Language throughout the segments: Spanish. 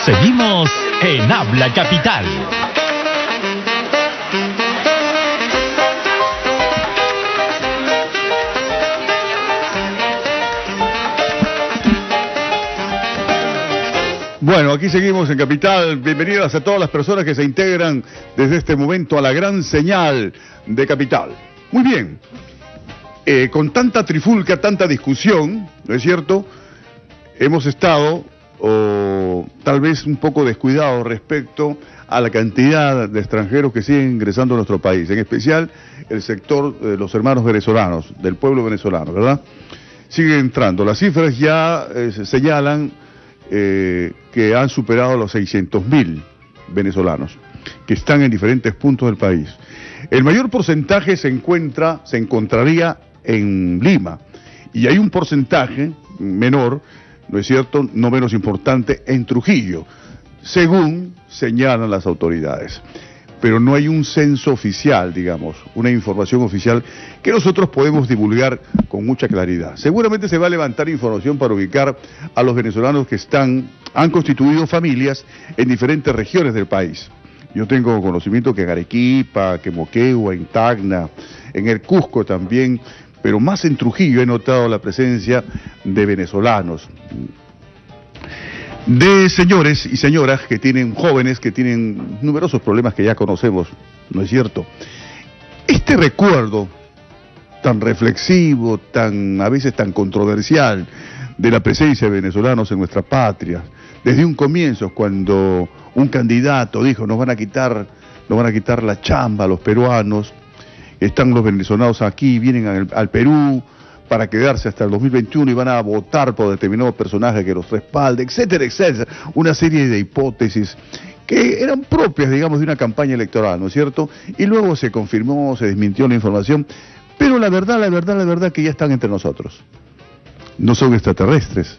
Seguimos en Habla Capital. Bueno, aquí seguimos en Capital. Bienvenidas a todas las personas que se integran desde este momento a la gran señal de Capital. Muy bien, con tanta trifulca, tanta discusión, ¿no es cierto? Hemos estado, o tal vez un poco descuidados respecto a la cantidad de extranjeros que siguen ingresando a nuestro país, en especial el sector de los hermanos venezolanos, del pueblo venezolano, ¿verdad? Siguen entrando. Las cifras ya señalan que han superado los 600.000 venezolanos que están en diferentes puntos del país. El mayor porcentaje se encontraría en Lima, y hay un porcentaje menor, ¿no es cierto?, no menos importante, en Trujillo, según señalan las autoridades. Pero no hay un censo oficial, digamos, una información oficial que nosotros podemos divulgar con mucha claridad. Seguramente se va a levantar información para ubicar a los venezolanos que han constituido familias en diferentes regiones del país. Yo tengo conocimiento que en Arequipa, que en Moquegua, en Tacna, en el Cusco también, pero más en Trujillo he notado la presencia de venezolanos, de señores y señoras que tienen, jóvenes que tienen numerosos problemas que ya conocemos, ¿no es cierto? Este recuerdo tan reflexivo, a veces tan controversial, de la presencia de venezolanos en nuestra patria, desde un comienzo, cuando un candidato dijo nos van a quitar la chamba a los peruanos, están los venezolanos aquí, vienen al Perú para quedarse hasta el 2021 y van a votar por determinado personaje que los respalde, etcétera, etcétera. Una serie de hipótesis que eran propias, digamos, de una campaña electoral, ¿no es cierto? Y luego se confirmó, se desmintió la información, pero la verdad que ya están entre nosotros. No son extraterrestres.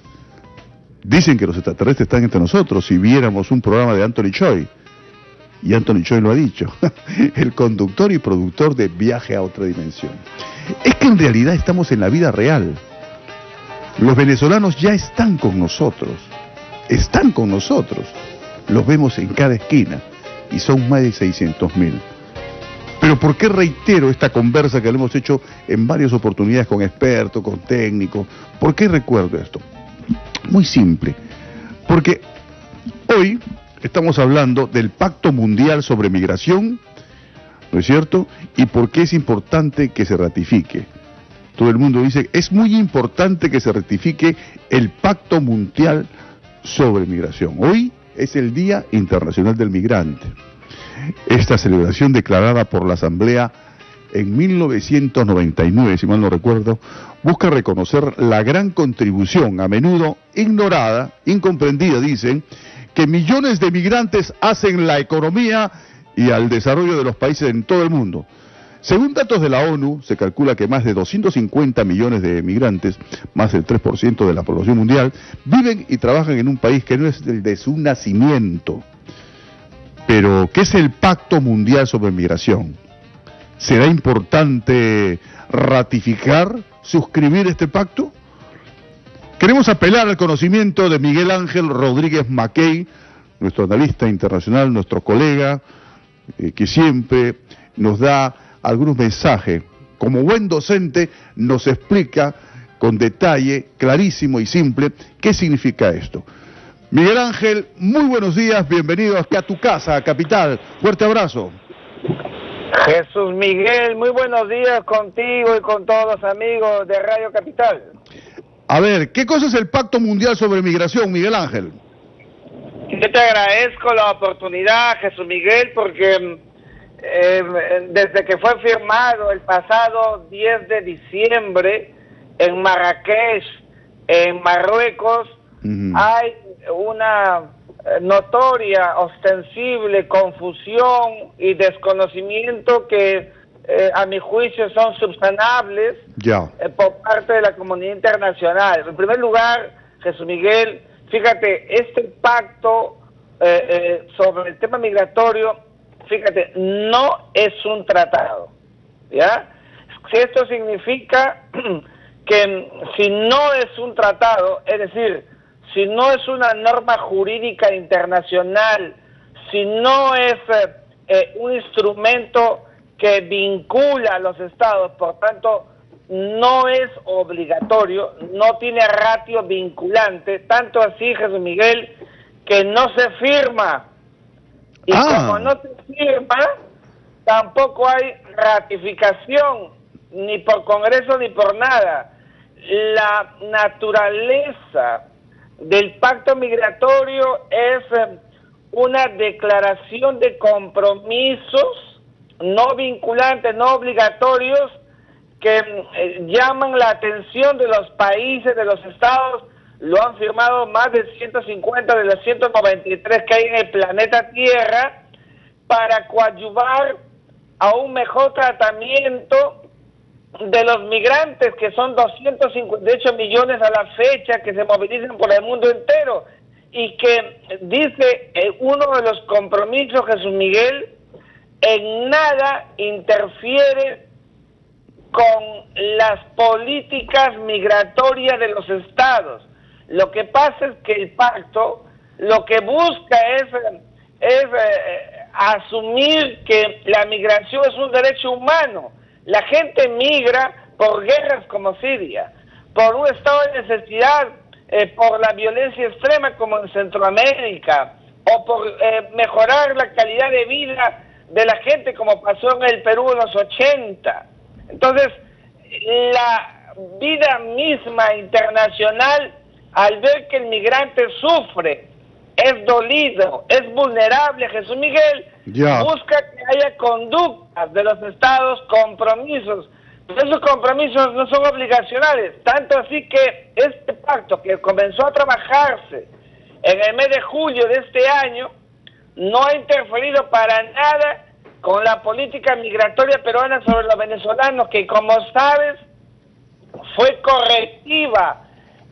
Dicen que los extraterrestres están entre nosotros. Si viéramos un programa de Anthony Choi, y Anthony Choi lo ha dicho, el conductor y productor de Viaje a otra dimensión. Es que en realidad estamos en la vida real. Los venezolanos ya están con nosotros, los vemos en cada esquina, y son más de 600.000. Pero ¿por qué reitero esta conversa que lo hemos hecho en varias oportunidades con expertos, con técnicos? ¿Por qué recuerdo esto? Muy simple, porque hoy estamos hablando del Pacto Mundial sobre Migración, ¿no es cierto? Y por qué es importante que se ratifique. Todo el mundo dice, es muy importante que se ratifique el Pacto Mundial sobre Migración. Hoy es el Día Internacional del Migrante. Esta celebración declarada por la Asamblea en 1999, si mal no recuerdo, busca reconocer la gran contribución, a menudo ignorada, incomprendida, dicen, que millones de migrantes hacen la economía y al desarrollo de los países en todo el mundo. Según datos de la ONU, se calcula que más de 250 millones de migrantes, más del 3% de la población mundial, viven y trabajan en un país que no es el de su nacimiento. Pero, ¿qué es el Pacto Mundial sobre Migración? ¿Será importante ratificar, suscribir este pacto? Queremos apelar al conocimiento de Miguel Ángel Rodríguez Mackey, nuestro analista internacional, nuestro colega, que siempre nos da algunos mensajes. Como buen docente nos explica con detalle, clarísimo y simple, qué significa esto. Miguel Ángel, muy buenos días, bienvenido aquí a tu casa, a Capital. Fuerte abrazo. Jesús Miguel, muy buenos días contigo y con todos los amigos de Radio Capital. A ver, ¿qué cosa es el Pacto Mundial sobre Migración, Miguel Ángel? Yo te agradezco la oportunidad, Jesús Miguel, porque desde que fue firmado el pasado 10 de diciembre en Marrakech, en Marruecos, hay una notoria, ostensible confusión y desconocimiento que a mi juicio son subsanables por parte de la comunidad internacional. En primer lugar, Jesús Miguel, fíjate, este pacto sobre el tema migratorio, fíjate, no es un tratado, ¿ya? Si esto significa que si no es un tratado, es decir, si no es una norma jurídica internacional, si no es un instrumento que vincula a los estados, por tanto, no es obligatorio, no tiene ratio vinculante, tanto así, Jesús Miguel, que no se firma. Y como no se firma, tampoco hay ratificación, ni por Congreso ni por nada. La naturaleza del pacto migratorio es una declaración de compromisos no vinculantes, no obligatorios, que llaman la atención de los países, de los estados. Lo han firmado más de 150 de los 193 que hay en el planeta Tierra, para coadyuvar a un mejor tratamiento de los migrantes, que son 258 millones a la fecha, que se movilizan por el mundo entero, y que dice uno de los compromisos, Jesús Miguel, en nada interfiere con las políticas migratorias de los estados. Lo que pasa es que el pacto lo que busca es asumir que la migración es un derecho humano. La gente migra por guerras como Siria, por un estado de necesidad, por la violencia extrema como en Centroamérica, o por mejorar la calidad de vida de la gente como pasó en el Perú en los 80. Entonces, la vida misma internacional, al ver que el migrante sufre, es dolido, es vulnerable, Jesús Miguel, busca que haya conductas de los estados, compromisos. Pero esos compromisos no son obligacionales, tanto así que este pacto, que comenzó a trabajarse en el mes de julio de este año, no ha interferido para nada con la política migratoria peruana sobre los venezolanos, que, como sabes, fue correctiva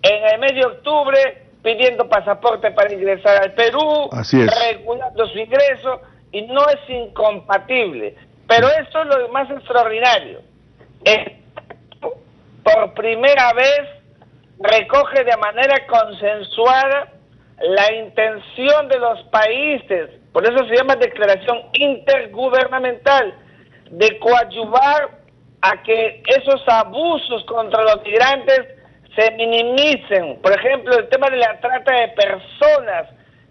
en el mes de octubre, pidiendo pasaporte para ingresar al Perú, regulando su ingreso, y no es incompatible. Pero esto es lo más extraordinario. Por primera vez recoge de manera consensuada la intención de los países, por eso se llama declaración intergubernamental, de coadyuvar a que esos abusos contra los migrantes se minimicen. Por ejemplo, el tema de la trata de personas,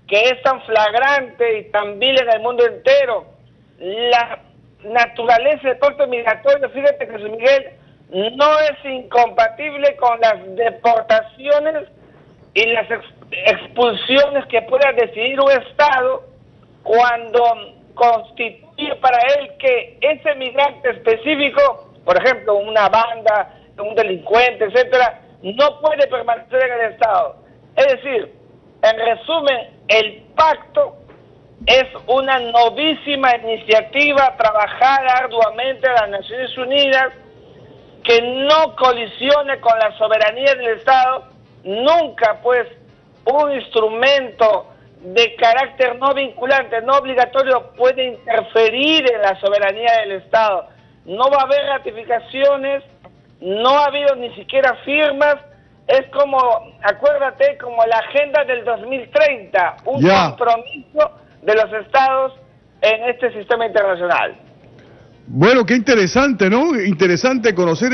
que es tan flagrante y tan vil en el mundo entero. La naturaleza del pacto migratorio, fíjate, Jesús Miguel, no es incompatible con las deportaciones y las expulsiones que pueda decidir un Estado cuando constituye para él que ese migrante específico, por ejemplo, una banda, un delincuente, etcétera, no puede permanecer en el Estado. Es decir, en resumen, el pacto es una novísima iniciativa trabajada arduamente a las Naciones Unidas, que no colisione con la soberanía del Estado. Nunca, pues, un instrumento de carácter no vinculante, no obligatorio, puede interferir en la soberanía del Estado. No va a haber ratificaciones, no ha habido ni siquiera firmas. Es como, acuérdate, como la agenda del 2030, un compromiso de los estados en este sistema internacional. Bueno, qué interesante, ¿no? Interesante conocer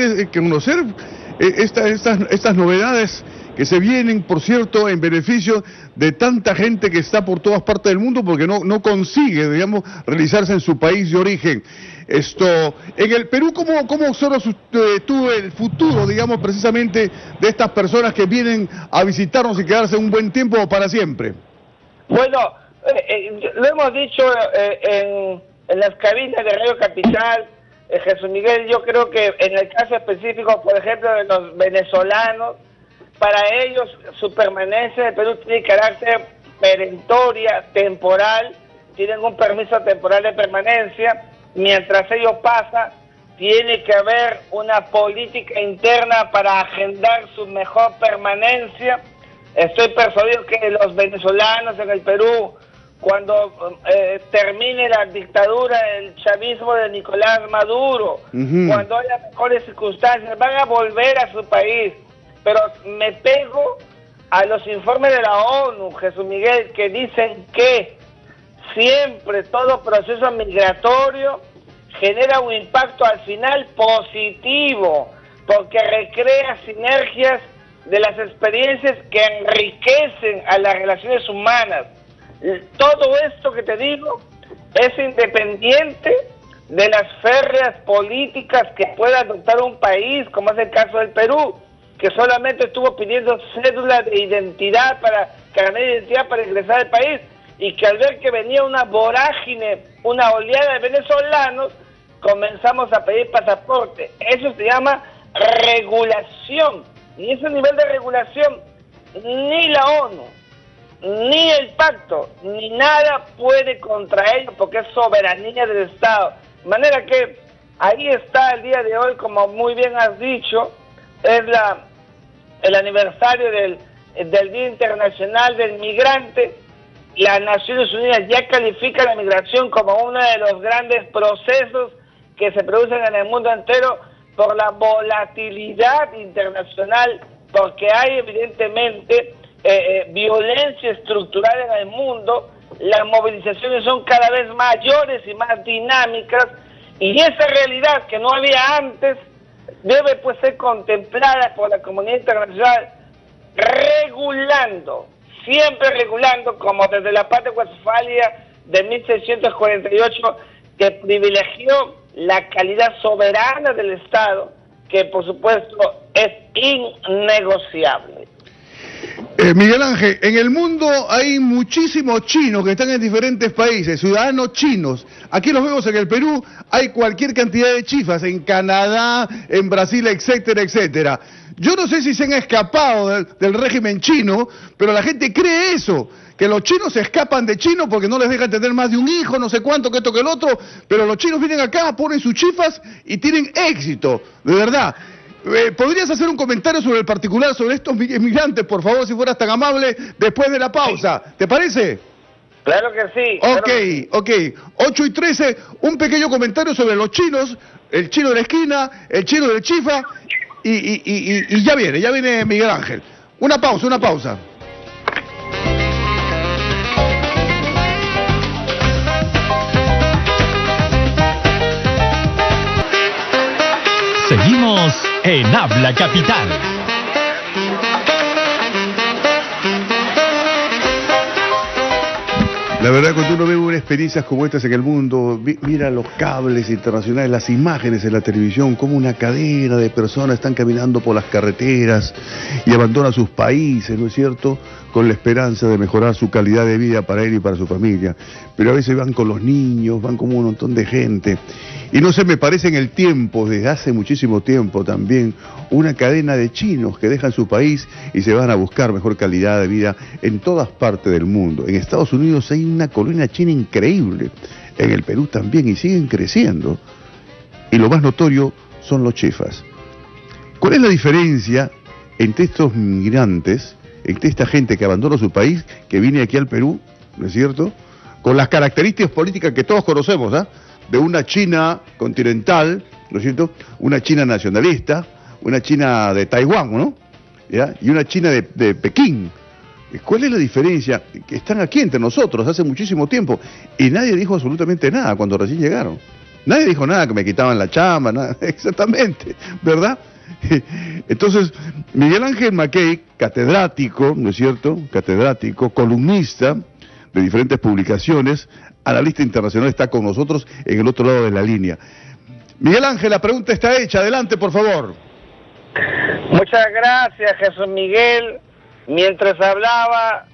estas novedades que se vienen, por cierto, en beneficio de tanta gente que está por todas partes del mundo, porque no consigue, digamos, realizarse en su país de origen. En el Perú, ¿cómo observas tú el futuro, digamos, precisamente de estas personas que vienen a visitarnos y quedarse un buen tiempo o para siempre? Bueno, lo hemos dicho en las cabinas de Radio Capital, Jesús Miguel. Yo creo que en el caso específico, por ejemplo, de los venezolanos, para ellos su permanencia en el Perú tiene carácter perentoria, temporal, tienen un permiso temporal de permanencia. Mientras ellos pasan, tiene que haber una política interna para agendar su mejor permanencia. Estoy persuadido que los venezolanos en el Perú, cuando termine la dictadura, el chavismo de Nicolás Maduro, cuando haya mejores circunstancias, van a volver a su país. Pero me pego a los informes de la ONU, Jesús Miguel, que dicen que siempre todo proceso migratorio genera un impacto al final positivo, porque recrea sinergias de las experiencias que enriquecen a las relaciones humanas. Todo esto que te digo es independiente de las férreas políticas que pueda adoptar un país, como es el caso del Perú, que solamente estuvo pidiendo cédula de identidad carnet de identidad para ingresar al país, y que al ver que venía una vorágine, una oleada de venezolanos, comenzamos a pedir pasaporte. Eso se llama regulación, y ese nivel de regulación ni la ONU, ni el pacto, ni nada puede contra ello, porque es soberanía del Estado. De manera que ahí está el día de hoy, como muy bien has dicho, es el aniversario del Día Internacional del Migrante. Las Naciones Unidas ya califica la migración como uno de los grandes procesos que se producen en el mundo entero por la volatilidad internacional, porque hay evidentemente violencia estructural en el mundo, las movilizaciones son cada vez mayores y más dinámicas, y esa realidad que no había antes debe pues ser contemplada por la comunidad internacional, regulando, siempre regulando, como desde la Paz de Westfalia de 1648, que privilegió la calidad soberana del Estado, que por supuesto es innegociable. Miguel Ángel, en el mundo hay muchísimos chinos que están en diferentes países, ciudadanos chinos. Aquí los vemos en el Perú, hay cualquier cantidad de chifas, en Canadá, en Brasil, etcétera, etcétera. Yo no sé si se han escapado del régimen chino, pero la gente cree eso, que los chinos se escapan de China porque no les dejan tener más de un hijo, no sé cuánto, que esto, que el otro, pero los chinos vienen acá, ponen sus chifas y tienen éxito, de verdad. ¿Podrías hacer un comentario sobre el particular, sobre estos inmigrantes, por favor, si fueras tan amable, después de la pausa? ¿Te parece? Claro que sí. Ok, claro que sí. ok. 8:13, un pequeño comentario sobre los chinos, el chino de la esquina, el chino del chifa, y ya viene Miguel Ángel. Una pausa. Seguimos en Habla Capital. La verdad, cuando uno ve unas experiencias como estas en el mundo, mira los cables internacionales, las imágenes en la televisión, como una cadena de personas están caminando por las carreteras y abandonan sus países, ¿no es cierto?, con la esperanza de mejorar su calidad de vida para él y para su familia. Pero a veces van con los niños, van como un montón de gente. Y no sé, me parece en el tiempo, desde hace muchísimo tiempo también, una cadena de chinos que dejan su país y se van a buscar mejor calidad de vida en todas partes del mundo. En Estados Unidos hay una colonia china increíble, en el Perú también, y siguen creciendo. Y lo más notorio son los chifas. ¿Cuál es la diferencia entre estos migrantes, entre esta gente que abandona su país, que viene aquí al Perú, ¿no es cierto?, con las características políticas que todos conocemos, ¿ah?, de una China continental, ¿no es cierto?, una China nacionalista, una China de Taiwán, ¿no?, ¿ya?, y una China de Pekín. ¿Cuál es la diferencia? Que están aquí entre nosotros hace muchísimo tiempo y nadie dijo absolutamente nada cuando recién llegaron. Nadie dijo nada, que me quitaban la chamba, nada, exactamente, ¿verdad? Entonces, Miguel Ángel Mackay, catedrático, ¿no es cierto?, catedrático, columnista de diferentes publicaciones, analista internacional, está con nosotros en el otro lado de la línea. Miguel Ángel, la pregunta está hecha, adelante por favor. Muchas gracias, Jesús Miguel. Mientras hablabas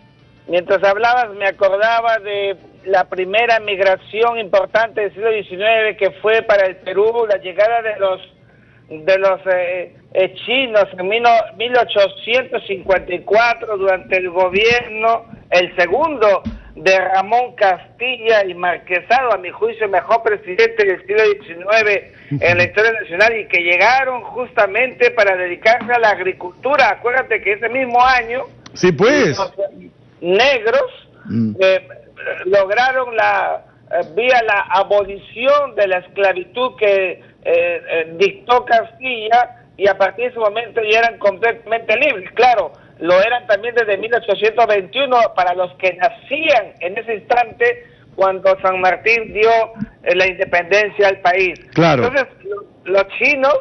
me acordaba de la primera migración importante del siglo XIX que fue para el Perú, la llegada de los chinos en 1854 durante el gobierno, el segundo de Ramón Castilla y Marquesado, a mi juicio mejor presidente del siglo XIX en la historia nacional, y que llegaron justamente para dedicarse a la agricultura. Acuérdate que ese mismo año, sí, pues, los negros lograron vía la abolición de la esclavitud que dictó Castilla, y a partir de ese momento ya eran completamente libres. Claro, lo eran también desde 1821 para los que nacían en ese instante cuando San Martín dio la independencia al país. Claro. Entonces, los chinos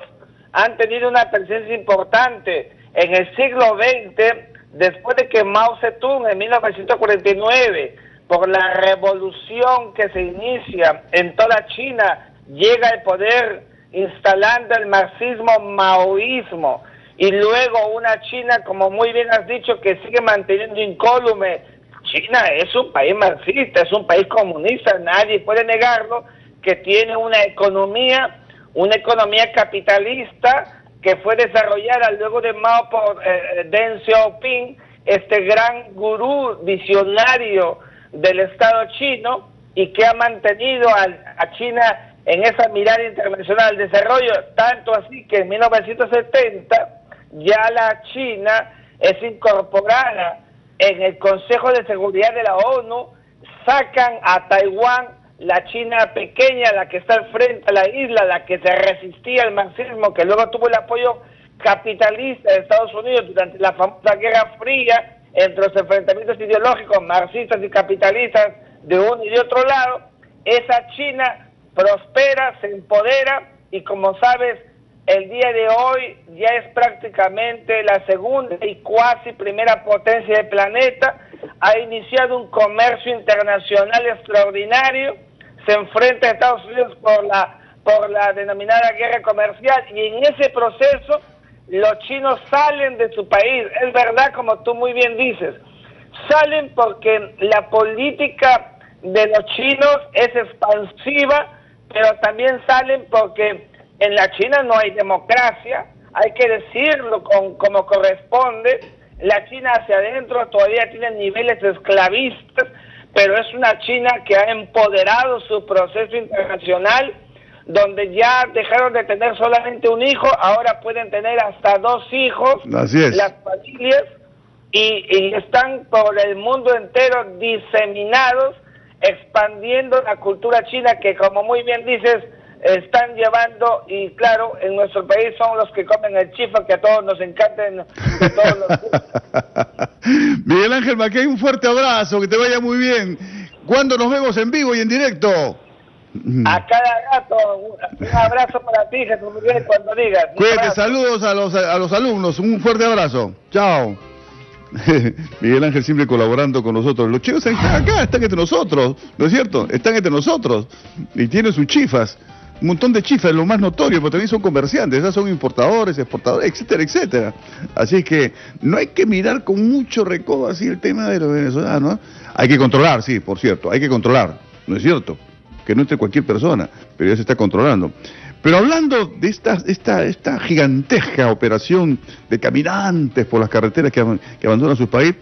han tenido una presencia importante en el siglo XX, después de que Mao Zedong en 1949, por la revolución que se inicia en toda China, llega al poder instalando el marxismo-maoísmo, y luego una China, como muy bien has dicho, que sigue manteniendo incólume. China es un país marxista, es un país comunista, nadie puede negarlo, que tiene una economía capitalista que fue desarrollada luego de Mao por Deng Xiaoping, este gran gurú visionario del Estado chino, y que ha mantenido a China en esa mirada internacional del desarrollo, tanto así que en 1970 ya la China es incorporada en el Consejo de Seguridad de la ONU, sacan a Taiwán, la China pequeña, la que está al frente a la isla, la que se resistía al marxismo, que luego tuvo el apoyo capitalista de Estados Unidos durante la famosa Guerra Fría, entre los enfrentamientos ideológicos marxistas y capitalistas de uno y de otro lado. Esa China prospera, se empodera, y como sabes, el día de hoy ya es prácticamente la segunda y cuasi primera potencia del planeta. Ha iniciado un comercio internacional extraordinario, se enfrenta a Estados Unidos por la denominada guerra comercial, y en ese proceso los chinos salen de su país. Es verdad, como tú muy bien dices, salen porque la política de los chinos es expansiva, pero también salen porque en la China no hay democracia, hay que decirlo como corresponde. La China hacia adentro todavía tiene niveles esclavistas, pero es una China que ha empoderado su proceso internacional, donde ya dejaron de tener solamente un hijo, ahora pueden tener hasta 2 hijos. Así es. Las familias, y están por el mundo entero diseminados, expandiendo la cultura china, que como muy bien dices, están llevando, y claro, en nuestro país son los que comen el chifa, que a todos nos encanta de todos los... Miguel Ángel Mackay, un fuerte abrazo, que te vaya muy bien. ¿Cuándo nos vemos en vivo y en directo? A cada rato, un abrazo para ti, Jesús Miguel, cuando digas. Cuídate, saludos a los alumnos, un fuerte abrazo. Chao. Miguel Ángel siempre colaborando con nosotros. Los chicos están acá, están entre nosotros, ¿no es cierto? Están entre nosotros y tienen sus chifas. Un montón de chifas, lo más notorio, pero también son comerciantes, ya son importadores, exportadores, etcétera, etcétera. Así que no hay que mirar con mucho recodo así el tema de los venezolanos. Hay que controlar, sí, por cierto, hay que controlar, ¿no es cierto? Que no entre cualquier persona, pero ya se está controlando. Pero hablando de esta gigantesca operación de caminantes por las carreteras que abandonan su país,